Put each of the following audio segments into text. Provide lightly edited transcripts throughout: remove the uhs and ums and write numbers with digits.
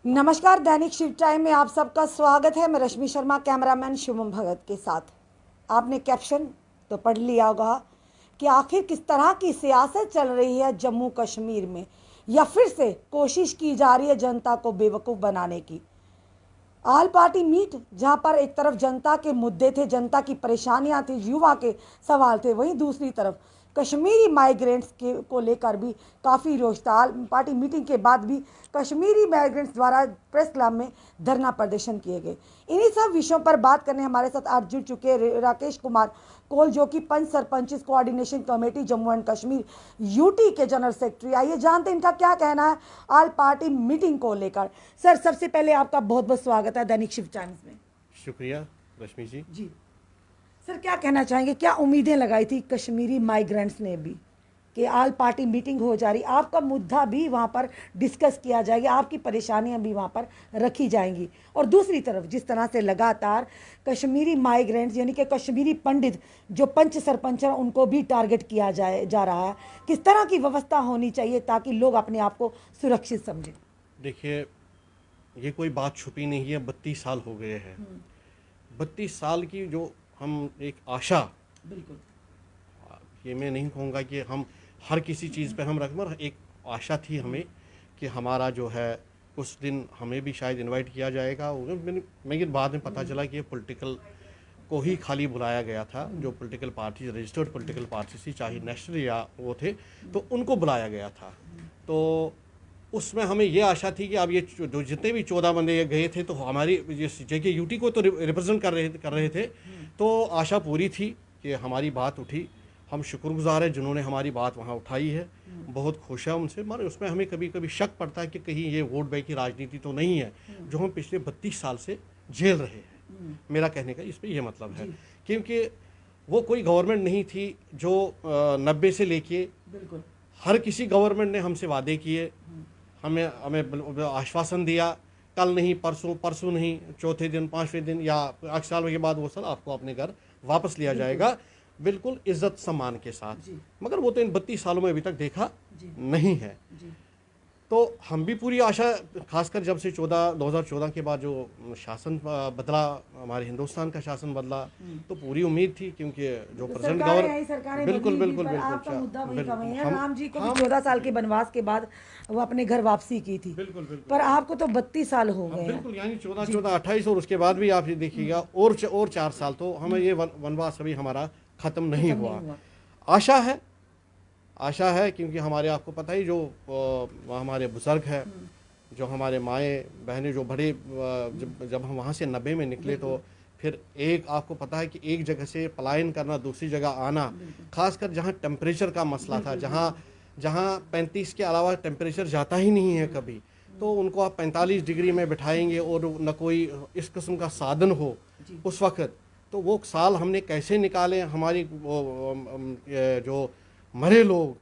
नमस्कार, दैनिक शिव टाइम में आप सबका स्वागत है। मैं रश्मि शर्मा, कैमरामैन शुभम भगत के साथ। आपने कैप्शन तो पढ़ लिया होगा कि आखिर किस तरह की सियासत चल रही है जम्मू कश्मीर में, या फिर से कोशिश की जा रही है जनता को बेवकूफ़ बनाने की। ऑल पार्टी मीट, जहां पर एक तरफ जनता के मुद्दे थे, जनता की परेशानियां थी, युवा के सवाल थे, वहीं दूसरी तरफ कश्मीरी माइग्रेंट्स के को लेकर भी काफ़ी रोष था। ऑल पार्टी मीटिंग के बाद भी कश्मीरी माइग्रेंट्स द्वारा प्रेस क्लब में धरना प्रदर्शन किए गए। इन्हीं सब विषयों पर बात करने हमारे साथ आज जुड़ चुके राकेश कुमार कोल, जो कि Panch Sarpanch coordination committee Jammu and Kashmir UT के जनरल सेक्रेटरी। आइए जानते हैं इनका क्या कहना है ऑल पार्टी मीटिंग को लेकर। सर, सबसे पहले आपका बहुत बहुत स्वागत है दैनिक शिव टाइम्स में। शुक्रिया रश्मि जी। जी सर, क्या कहना चाहेंगे, क्या उम्मीदें लगाई थी कश्मीरी माइग्रेंट्स ने भी कि ऑल पार्टी मीटिंग हो जा रही, आपका मुद्दा भी वहाँ पर डिस्कस किया जाएगा, आपकी परेशानियाँ भी वहाँ पर रखी जाएंगी, और दूसरी तरफ जिस तरह से लगातार कश्मीरी माइग्रेंट्स यानी कि कश्मीरी पंडित जो पंच सरपंच हैं उनको भी टारगेट किया जा रहा है, किस तरह की व्यवस्था होनी चाहिए ताकि लोग अपने आप को सुरक्षित समझें? देखिए, ये कोई बात छुपी नहीं है, 32 साल हो गए हैं। 32 साल की जो हम एक आशा, बिल्कुल, ये मैं नहीं कहूँगा कि हम हर किसी चीज़ पे हम रख, मगर एक आशा थी हमें कि हमारा जो है उस दिन हमें भी शायद इनवाइट किया जाएगा। मैं बाद में पता चला कि ये पॉलिटिकल को ही खाली बुलाया गया था। जो political party, registered political party थी, चाहे नेशनल या वो थे, तो उनको बुलाया गया था। तो उसमें हमें ये आशा थी कि अब ये जो जितने भी 14 बंदे गए थे तो हमारी जेके यूटी को तो रिप्रेजेंट कर रहे थे, तो आशा पूरी थी कि हमारी बात उठी। हम शुक्रगुजार हैं जिन्होंने हमारी बात वहाँ उठाई है, बहुत खुश है उनसे। मगर उसमें हमें कभी कभी शक पड़ता है कि कहीं ये वोट बैंक की राजनीति तो नहीं है जो हम पिछले 32 साल से झेल रहे हैं। मेरा कहने का इस पर यह मतलब है, क्योंकि वो कोई गवर्नमेंट नहीं थी जो 90 से लेके बिल्कुल हर किसी गवर्नमेंट ने हमसे वादे किए, हमें हमें आश्वासन दिया, कल नहीं परसों, परसों नहीं चौथे दिन, पाँचवें दिन या 8 साल के बाद वो सर आपको अपने घर वापस लिया जाएगा, बिल्कुल इज्जत सम्मान के साथ। मगर वो तो इन 32 सालों में अभी तक देखा नहीं है। तो हम भी पूरी आशा, खासकर जब से 2014 के बाद जो शासन बदला, हमारे हिंदुस्तान का शासन बदला, तो पूरी उम्मीद थी, क्योंकि जो प्रेजेंट गवर्नमेंट, बिल्कुल बिल्कुल बिल्कुल, राम जी को भी 14 साल के वनवास के बाद वो अपने घर वापसी की थी, बिल्कुल बिल्कुल, पर आपको तो 32 साल हो गए हैं। बिल्कुल, यानी 14 28, और उसके बाद भी आप ये देखिएगा और 4 साल, तो हमें ये वनवास अभी हमारा खत्म नहीं हुआ। आशा है क्योंकि हमारे, आपको पता ही, जो हमारे बुजुर्ग हैं, जो हमारे माएँ बहनें, जो बड़े, जब हम वहाँ से 90 में निकले, तो फिर एक, आपको पता है कि एक जगह से पलायन करना, दूसरी जगह आना, खासकर जहाँ टेम्परेचर का मसला था, जहाँ 35 के अलावा टेम्परेचर जाता ही नहीं है कभी, तो उनको आप 45 डिग्री में बिठाएंगे और न कोई इस किस्म का साधन हो उस वक्त, तो वो साल हमने कैसे निकाले। हमारी जो मरे लोग,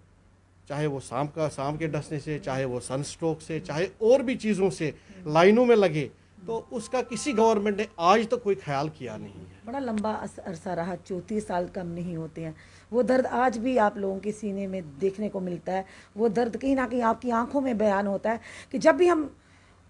चाहे वो सांप के डसने से, चाहे वो सनस्ट्रोक से, चाहे और भी चीज़ों से लाइनों में लगे, तो उसका किसी गवर्नमेंट ने आज तक कोई ख्याल किया नहीं है। बड़ा लंबा अरसा रहा, 34 साल कम नहीं होते हैं। वो दर्द आज भी आप लोगों के सीने में देखने को मिलता है। वो दर्द कहीं ना कहीं आपकी आंखों में बयान होता है कि जब भी हम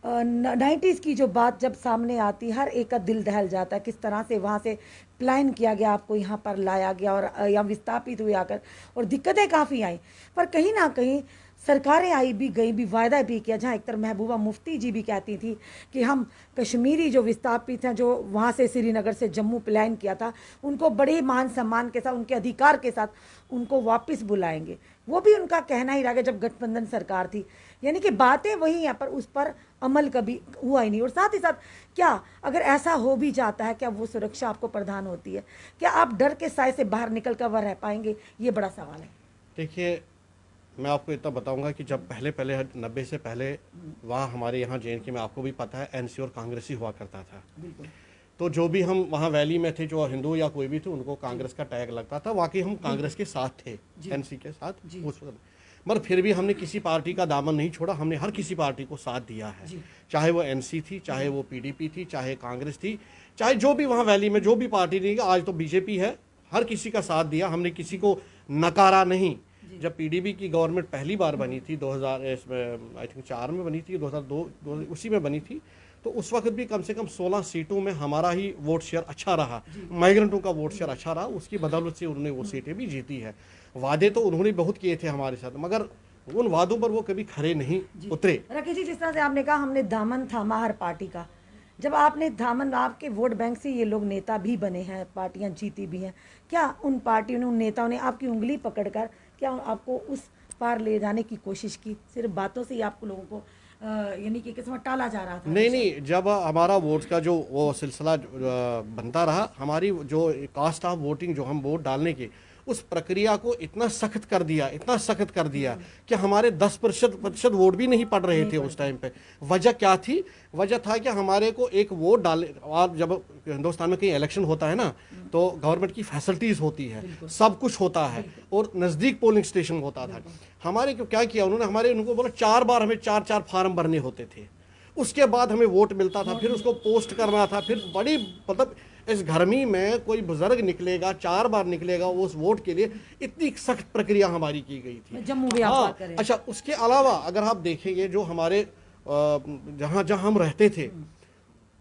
90s की जो बात जब सामने आती, हर एक का दिल दहल जाता है। किस तरह से वहाँ से प्लान किया गया, आपको यहाँ पर लाया गया और यहाँ विस्थापित हुए आकर, और दिक्कतें काफ़ी आई, पर कहीं ना कहीं सरकारें आई भी गई भी, वायदा भी किया। जहाँ एक तरफ महबूबा मुफ्ती जी भी कहती थी कि हम कश्मीरी जो विस्थापित हैं, जो वहाँ से श्रीनगर से जम्मू प्लान किया था, उनको बड़े मान सम्मान के साथ, उनके अधिकार के साथ उनको वापस बुलाएंगे। वो भी उनका कहना ही रह गया जब गठबंधन सरकार थी। यानी कि बातें वही हैं पर उस पर अमल कभी हुआ ही नहीं। और साथ ही साथ, क्या अगर ऐसा हो भी जाता है, क्या वो सुरक्षा आपको प्रदान होती है? क्या आप डर के साए से बाहर निकल कर वह रह पाएंगे? ये बड़ा सवाल है। देखिए, मैं आपको इतना बताऊंगा कि जब पहले 90 से पहले वहाँ हमारे यहाँ JNK में, आपको भी पता है, एनसी और कांग्रेस ही हुआ करता था। तो जो भी हम वहाँ वैली में थे, जो हिंदू या कोई भी थे, उनको कांग्रेस का टैग लगता था। वाकई हम कांग्रेस के साथ थे, एनसी के साथ उस वक्त, मगर फिर भी हमने किसी पार्टी का दामन नहीं छोड़ा। हमने हर किसी पार्टी को साथ दिया है, चाहे वो एनसी थी, चाहे वो PDP थी, चाहे कांग्रेस थी, चाहे जो भी वहाँ वैली में जो भी पार्टी थी। आज तो BJP है, हर किसी का साथ दिया हमने, किसी को नकारा नहीं। जब पीडीपी की गवर्नमेंट पहली बार बनी थी 2000 आई थिंक 4 में बनी थी, 2002 उसी में बनी थी, तो उस वक्त भी कम से कम 16 सीटों में हमारा ही वोट शेयर अच्छा रहा, माइग्रेंटों का वोट शेयर अच्छा रहा, उसकी बदौलत से उन्होंने वो सीटें भी जीती है। वादे तो उन्होंने बहुत किए थे हमारे साथ, मगर उन वादों पर वो कभी खरे नहीं उतरे। राकेश जी, जिस तरह से आपने कहा हमने दामन थामा हर पार्टी का, जब आपने दामन, आपके वोट बैंक से ये लोग नेता भी बने हैं, पार्टियां जीती भी हैं, क्या उन पार्टियों ने, उन नेताओं ने आपकी उंगली पकड़कर क्या आपको उस पार ले जाने की कोशिश की? सिर्फ बातों से ही आपको लोगों को यानी कि किस्म टाला जा रहा था? नहीं, जब हमारा वोट का जो वो सिलसिला बनता रहा, हमारी जो कास्ट ऑफ वोटिंग, जो हम वोट डालने के, उस प्रक्रिया को इतना सख्त कर दिया, इतना सख्त कर दिया कि हमारे 10% वोट भी नहीं पड़ रहे थे उस टाइम पे। वजह क्या थी? वजह था कि हमारे को एक वोट डाले, और जब हिंदुस्तान में कहीं इलेक्शन होता है ना, तो गवर्नमेंट की फैसिलिटीज होती है, सब कुछ होता है, और नज़दीक पोलिंग स्टेशन होता था। हमारे को क्या किया उन्होंने, उनको बोला 4 बार हमें 4 फार्म भरने होते थे, उसके बाद हमें वोट मिलता था, फिर उसको पोस्ट करना था, फिर बड़ी मतलब इस गर्मी में कोई बुजुर्ग निकलेगा, 4 बार निकलेगा उस वोट के लिए, इतनी सख्त प्रक्रिया हमारी की गई थी। जम्मू भी आप बात करें। अच्छा, उसके अलावा अगर आप देखेंगे, जो हमारे जहाँ जहाँ हम रहते थे,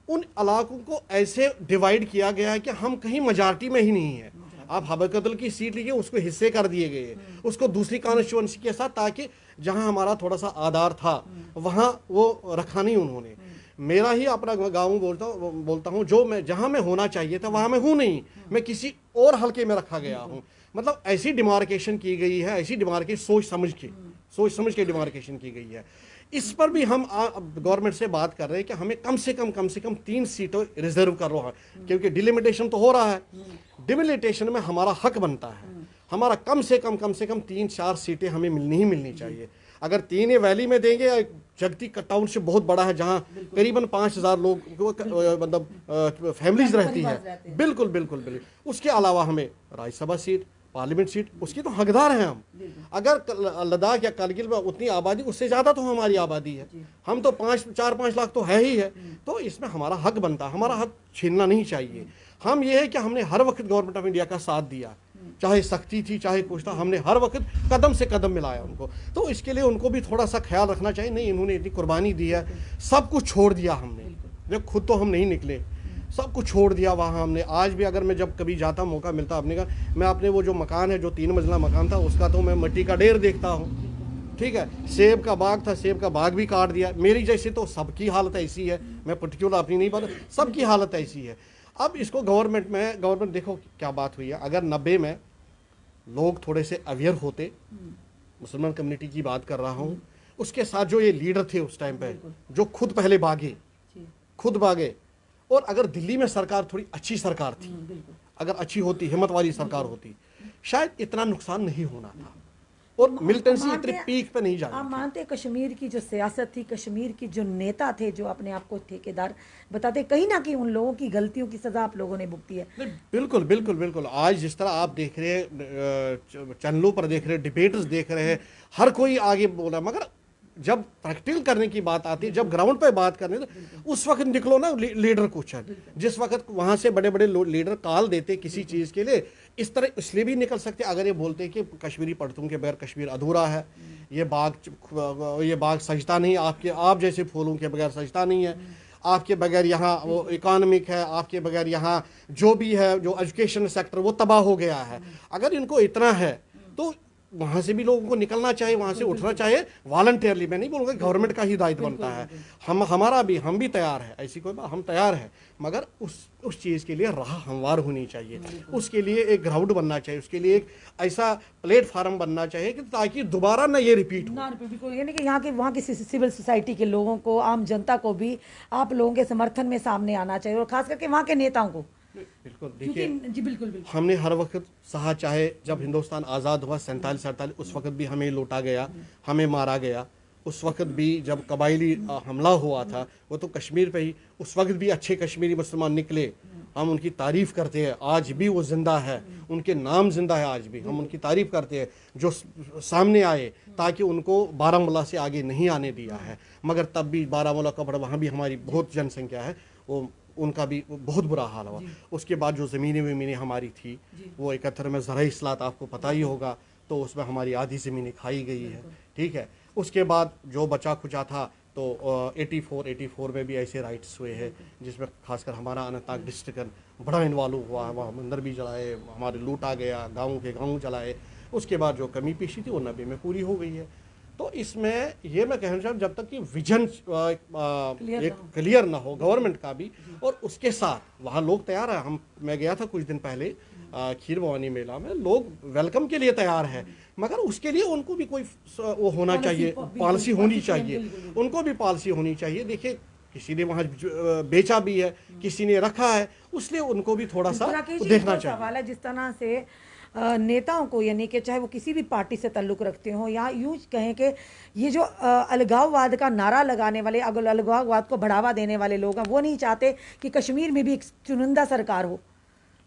उन इलाकों को ऐसे डिवाइड किया गया है कि हम कहीं मेजॉरिटी में ही नहीं है। आप हबकतल की सीट लीजिए, उसको हिस्से कर दिए गए, उसको दूसरी कॉन्स्टिट्यूएंसी के साथ, ताकि जहां हमारा थोड़ा सा आधार था वहां वो रखा नहीं उन्होंने। मेरा ही अपना गाँव बोलता हूँ, जो मैं जहां मैं होना चाहिए था वहां मैं हूँ नहीं, मैं किसी और हल्के में रखा गया हूँ। मतलब ऐसी डिमार्केशन की गई है, ऐसी डिमार्केशन सोच समझ के डिमार्केशन की गई है। इस पर भी हम गवर्नमेंट से बात कर रहे हैं कि हमें कम से कम 3 सीटें रिजर्व कर रहा है, क्योंकि डिलिमिटेशन तो हो रहा है। डिलिमिटेशन में हमारा हक बनता है, हमारा कम से कम 3-4 सीटें हमें मिलनी ही मिलनी चाहिए। अगर 3 वैली में देंगे, जगती टाउनशिप बहुत बड़ा है, जहाँ करीबन 5000 लोग मतलब फैमिलीज रहती है। बिल्कुल। उसके अलावा हमें राज्यसभा सीट, पार्लियामेंट सीट, उसकी तो हकदार हैं हम। अगर लद्दाख या कारगिल में उतनी आबादी, उससे ज़्यादा तो हमारी आबादी है, हम तो 4-5 लाख तो है ही है, तो इसमें हमारा हक बनता है, हमारा हक छीनना नहीं चाहिए। हम ये है कि हमने हर वक्त गवर्नमेंट ऑफ इंडिया का साथ दिया, चाहे सख्ती थी चाहे कुछ था, हमने हर वक्त कदम से कदम मिलाया उनको। तो इसके लिए उनको भी थोड़ा सा ख्याल रखना चाहिए। नहीं, इन्होंने इतनी कुर्बानी दी है, सब कुछ छोड़ दिया हमने, जब खुद तो हम नहीं निकले, सब कुछ छोड़ दिया वहाँ हमने। आज भी अगर मैं जब कभी जाता, मौका मिलता, अपने का, मैं अपने वो जो मकान है, जो 3 मंजिला मकान था, उसका तो मैं मिट्टी का ढेर देखता हूँ। ठीक है, सेब का बाग था, सेब का बाग भी काट दिया। मेरी जैसे तो सबकी हालत ऐसी है, मैं पर्टिकुलर अपनी नहीं बात, सबकी हालत ऐसी है। अब इसको गवर्नमेंट देखो क्या बात हुई है, अगर 90 में लोग थोड़े से अवेयर होते, मुसलमान कम्युनिटी की बात कर रहा हूँ, उसके साथ जो ये लीडर थे उस टाइम पे, जो खुद पहले भागे, और अगर दिल्ली में सरकार थोड़ी अच्छी सरकार थी, अगर अच्छी होती, हिम्मत वाली सरकार होती, शायद इतना नुकसान नहीं होना था, और मिलिटेंसी इतने पीक पे नहीं जाती। आप मानते कश्मीर की जो सियासत थी, कश्मीर की जो नेता थे, जो अपने आप को ठेकेदार बताते, कहीं ना कहीं उन लोगों की गलतियों की सजा आप लोगों ने भुगती है? बिल्कुल। आज जिस तरह आप देख रहे हैं, चैनलों पर देख रहे हैं, डिबेट्स देख रहे हैं, हर कोई आगे बोल रहा है, मगर जब प्रैक्टिकल करने की बात आती है, जब ग्राउंड पे बात करने, तो उस वक्त निकलो ना लीडर कुछ है। जिस वक्त वहां से बड़े बड़े लीडर कॉल देते किसी चीज के लिए, इस तरह इसलिए भी निकल सकते अगर ये बोलते कि कश्मीरी पढ़तून के बगैर कश्मीर अधूरा है, ये बाग सजता नहीं, आप जैसे फूलों के बगैर सजता नहीं है, आपके बगैर यहाँ वो इकोनॉमिक है, आपके बगैर यहाँ जो भी है, जो एजुकेशन सेक्टर, वो तबाह हो गया है। अगर इनको इतना है तो वहाँ से भी लोगों को निकलना चाहिए, वहाँ से उठना चाहिए वॉलंटियरली। मैं नहीं बोलूँगा गवर्नमेंट का ही दायित्व बनता है, हम भी तैयार है, ऐसी कोई बात, हम तैयार है, मगर उस चीज़ के लिए राह हमवार होनी चाहिए, उसके लिए एक ग्राउंड बनना चाहिए, उसके लिए एक ऐसा प्लेटफार्म बनना चाहिए कि ताकि दोबारा ना ये रिपीट हो। यानी कि यहाँ के वहाँ की सिविल सोसाइटी के लोगों को, आम जनता को भी आप लोगों के समर्थन में सामने आना चाहिए, और खास करके वहाँ के नेताओं को। बिल्कुल, देखिए जी बिल्कुल। हमने हर वक्त सहा, चाहे जब हिंदुस्तान आज़ाद हुआ 47-48, उस वक्त भी हमें लूटा गया, हमें मारा गया, उस वक्त भी जब कबायली हमला हुआ था, वो तो कश्मीर पे ही, उस वक्त भी अच्छे कश्मीरी मुसलमान निकले, हम उनकी तारीफ़ करते हैं, आज भी वो जिंदा है, उनके नाम जिंदा है, आज भी हम उनकी तारीफ़ करते हैं, जो सामने आए, ताकि उनको बारामूला से आगे नहीं आने दिया है। मगर तब भी बारामूला का वहाँ भी हमारी बहुत जनसंख्या है, वो उनका भी बहुत बुरा हाल हुआ। उसके बाद जो ज़मीनें हमारी थी, वो 71 में ज़राई इस्लाहत, आपको पता ही होगा, तो उसमें हमारी आधी ज़मीनें खाई गई है, ठीक है। उसके बाद जो बचा खुचा था तो 84 में भी ऐसे राइट्स हुए हैं जिसमें खासकर हमारा अनंतनाग डिस्ट्रिक्ट बड़ा इन्वॉल्व हुआ, वहाँ मंदिर भी जलाए, हमारे लूट आ गया, गाँव के गाँव जलाए। उसके बाद जो कमी पेशी थी वो 90 में पूरी हो गई है। तो इसमें ये मैं कहना चाहूँ, जब तक कि विजन एक क्लियर ना हो गवर्नमेंट का भी, और उसके साथ वहाँ लोग तैयार है। मैं गया था कुछ दिन पहले खीर भवानी मेला में, लोग वेलकम के लिए तैयार है, मगर उसके लिए उनको भी कोई वो होना चाहिए, पॉलिसी होनी चाहिए, उनको भी पॉलिसी होनी चाहिए। देखिए किसी ने वहाँ बेचा भी है, किसी ने रखा है, उसलिए उनको भी थोड़ा सा देखना चाहिए। सवाल है जिस तरह से नेताओं को, यानी कि चाहे वो किसी भी पार्टी से ताल्लुक़ रखते हों, या यूँ कहें कि ये जो अलगाववाद का नारा लगाने वाले, अलगाववाद को बढ़ावा देने वाले लोग हैं, वो नहीं चाहते कि कश्मीर में भी एक चुनिंदा सरकार हो,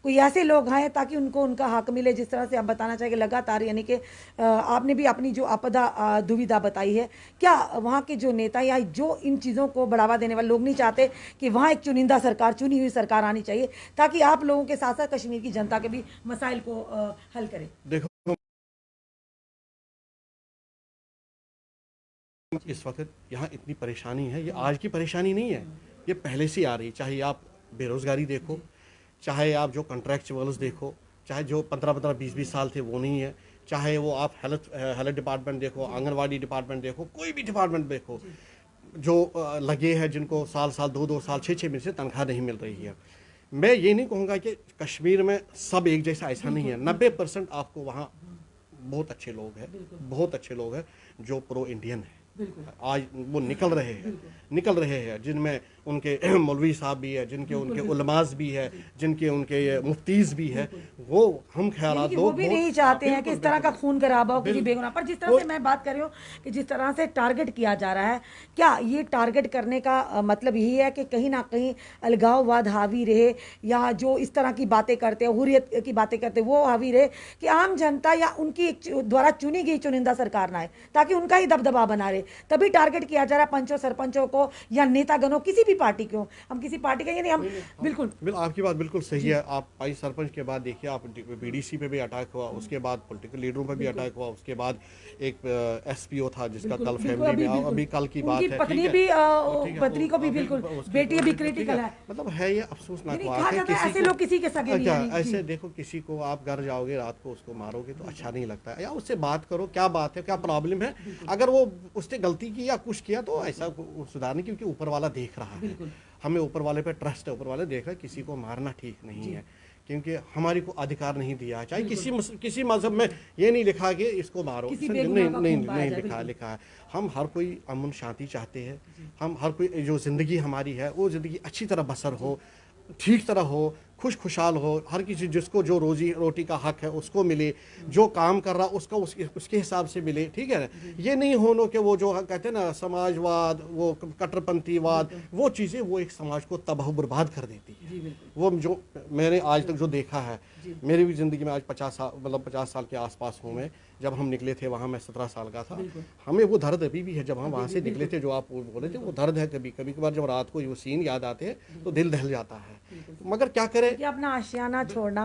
कोई ऐसे लोग आए ताकि उनको उनका हक मिले। जिस तरह से आप बताना चाहिए लगातार, यानी कि आपने भी अपनी जो आपदा दुविधा बताई है, क्या वहाँ के जो नेता या जो इन चीज़ों को बढ़ावा देने वाले लोग नहीं चाहते कि वहाँ एक चुनिंदा सरकार, चुनी हुई सरकार आनी चाहिए ताकि आप लोगों के साथ साथ कश्मीर की जनता के भी मसाइल को हल करे? देखो इस वक्त यहाँ इतनी परेशानी है, ये आज की परेशानी नहीं है, ये पहले से आ रही। चाहे आप बेरोजगारी देखो, चाहे आप जो कॉन्ट्रैक्चुअल्स देखो, चाहे जो 15-15, 20-20 साल थे वो नहीं है, चाहे वो आप हेल्थ डिपार्टमेंट देखो, आंगनवाड़ी डिपार्टमेंट देखो, कोई भी डिपार्टमेंट देखो, जो लगे हैं जिनको साल 2-2 साल 6-6 महीने से तनख्वाह नहीं मिल रही है। मैं ये नहीं कहूँगा कि कश्मीर में सब एक जैसा, ऐसा नहीं है। 90% आपको वहाँ बहुत अच्छे लोग हैं, बहुत अच्छे लोग हैं जो प्रो इंडियन हैं, आज वो निकल रहे हैं, जिनमें उनके मौलवी साहब भी है, जिनके उनके उलमाज भी है, जिनके उनके मुफ्तीज भी है, वो हम ख्यालात वो भी नहीं चाहते हैं कि इस तरह का खून खराबा हो किसी बेगुनाह पर। जिस तरह से मैं बात कर रही हूँ कि जिस तरह से टारगेट किया जा रहा है, क्या ये टारगेट करने का मतलब यही है कि कहीं ना कहीं अलगाववाद हावी रहे, या जो इस तरह की बातें करते हैं, हुर्रियत की बातें करते हैं, वो हावी रहे, कि आम जनता या उनकी द्वारा चुनी गई चुनिंदा सरकार ना आए ताकि उनका ही दबदबा बना रहे? तभी टारगेट किया जा रहा है पंचों सरपंचों को या नेतागणों, किसी भी पार्टी को। हम किसी पार्टी का यानी हम बिल्कुल आपकी बात बिल्कुल सही है। आप 22 सरपंच के बाद देखिए, आप बीडीसी पे भी अटैक हुआ, उसके बाद पॉलिटिकल लीडरों पे भी अटैक हुआ, उसके बाद एक एसपीओ था जिसका कल फैमिली में, अभी कल की बात है, पत्नी भी, पत्नी को भी बिल्कुल, बेटी भी क्रिटिकल है। मतलब है ये अफसोसनाक बात है। ऐसे लोग किसी के सगे नहीं हैं। ऐसे देखो, किसी को आप घर जाओगे रात को उसको मारोगे तो अच्छा नहीं लगता है, या उससे बात करो, क्या बात है, क्या प्रॉब्लम है। अगर वो उसने गलती की या कुछ किया तो ऐसा सुधारने, क्योंकि ऊपर वाला देख रहा है, हमें ऊपर वाले पे ट्रस्ट है, ऊपर वाले देख रहा है। किसी को मारना ठीक नहीं है, क्योंकि हमारी को अधिकार नहीं दिया। चाहे किसी मजहब में ये नहीं लिखा कि इसको मारो, नहीं लिखा है। हम हर कोई अमन शांति चाहते हैं, हम हर कोई जो ज़िंदगी हमारी है वो ज़िंदगी अच्छी तरह बसर हो, ठीक तरह हो, खुशहाल हो, हर किसी जिसको जो रोजी रोटी का हक है उसको मिले, जो काम कर रहा उसका उसके हिसाब से मिले, ठीक है। ये नहीं होनो कि वो जो कहते हैं ना समाजवाद, वो कट्टरपंथीवाद, वो चीज़ें वो एक समाज को तबाह बर्बाद कर देती है। वो जो मैंने आज तक जो देखा है, मेरी भी ज़िंदगी में आज 50 साल के आसपास हूँ मैं। जब हम निकले थे वहाँ, मैं 17 साल का था, हमें वो दर्द अभी भी है। जब हम वहाँ से निकले थे, जो आप बोले थे, वो दर्द है। कभी कभार जब रात को वो सीन याद आते हैं तो दिल दहल जाता है। मगर क्या करें, अपना आशियाना छोड़ना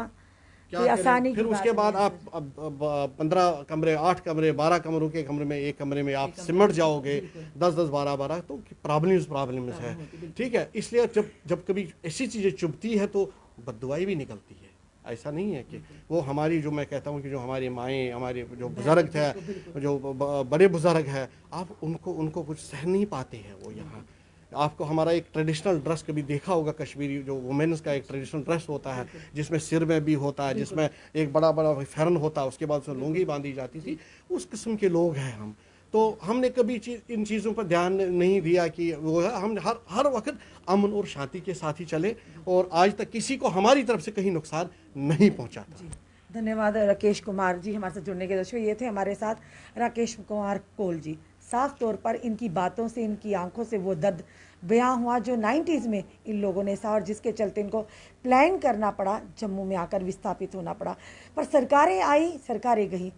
क्या आसानी। फिर उसके बाद आप 15 कमरे, 8 कमरे, 12 कमरों के कमरे में, एक कमरे में आप सिमट जाओगे, 10-10, 12-12, तो प्रॉब्लम्स है, ठीक है। इसलिए जब कभी ऐसी चीज़ें चुभती है तो बददुआई भी निकलती है। ऐसा नहीं है कि वो हमारी, जो मैं कहता हूँ कि जो हमारी माएँ, हमारे जो बुज़ुर्ग थे, जो बड़े बुज़ुर्ग हैं, आप उनको कुछ सह नहीं पाते हैं वो यहाँ। आपको हमारा एक ट्रेडिशनल ड्रेस कभी देखा होगा, कश्मीरी जो वुमेन्स का एक ट्रेडिशनल ड्रेस होता है, जिसमें सिर में भी होता है, जिसमें एक बड़ा बड़ा फैरन होता है, उसके बाद उसमें लुंगी बांधी जाती थी। उस किस्म के लोग हैं हम। तो हमने कभी इन चीज़ों पर ध्यान नहीं दिया कि वो है, हम हर वक्त अमन और शांति के साथ ही चले, और आज तक किसी को हमारी तरफ से कहीं नुकसान नहीं पहुँचा था। धन्यवाद राकेश कुमार जी हमारे साथ जुड़ने के। दर्शकों, ये थे हमारे साथ राकेश कुमार कोल जी। साफ तौर पर इनकी बातों से, इनकी आंखों से वो दर्द बयां हुआ जो 90s में इन लोगों ने था, और जिसके चलते इनको प्लान करना पड़ा, जम्मू में आकर विस्थापित होना पड़ा। पर सरकारें आई, सरकारें गई,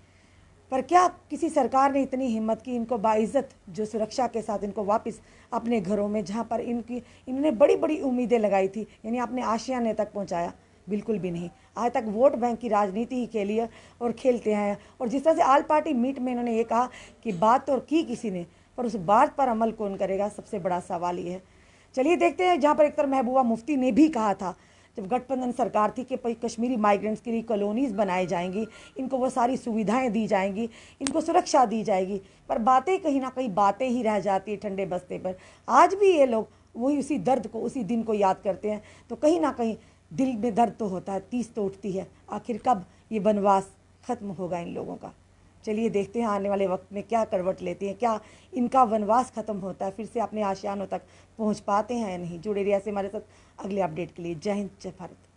पर क्या किसी सरकार ने इतनी हिम्मत की इनको बाइज्जत जो सुरक्षा के साथ इनको वापस अपने घरों में, जहां पर इन्होंने बड़ी बड़ी उम्मीदें लगाई थी, यानी अपने आशियाने तक पहुंचाया, बिल्कुल भी नहीं। आज तक वोट बैंक की राजनीति ही खेली है और खेलते हैं। और जिस तरह से आल पार्टी मीट में इन्होंने ये कहा कि बात तो की किसी ने, पर उस बात पर अमल कौन करेगा, सबसे बड़ा सवाल ये है। चलिए देखते हैं, जहाँ पर एक तरफ महबूबा मुफ्ती ने भी कहा था जब गठबंधन सरकार थी कि कश्मीरी माइग्रेंट्स के लिए कॉलोनीज़ बनाई जाएंगी, इनको वो सारी सुविधाएं दी जाएंगी, इनको सुरक्षा दी जाएगी, पर बातें कहीं ना कहीं बातें ही रह जाती है ठंडे बस्ते पर। आज भी ये लोग वही उसी दर्द को, उसी दिन को याद करते हैं, तो कहीं ना कहीं दिल में दर्द तो होता है, तीस तो उठती है। आखिर कब ये वनवास ख़त्म होगा इन लोगों का? चलिए देखते हैं आने वाले वक्त में क्या करवट लेते हैं, क्या इनका वनवास ख़त्म होता है, फिर से अपने आशियानों तक पहुंच पाते हैं या नहीं। जुड़े रहिए ऐसे हमारे साथ अगले अपडेट के लिए। जय हिंद, जय भारत।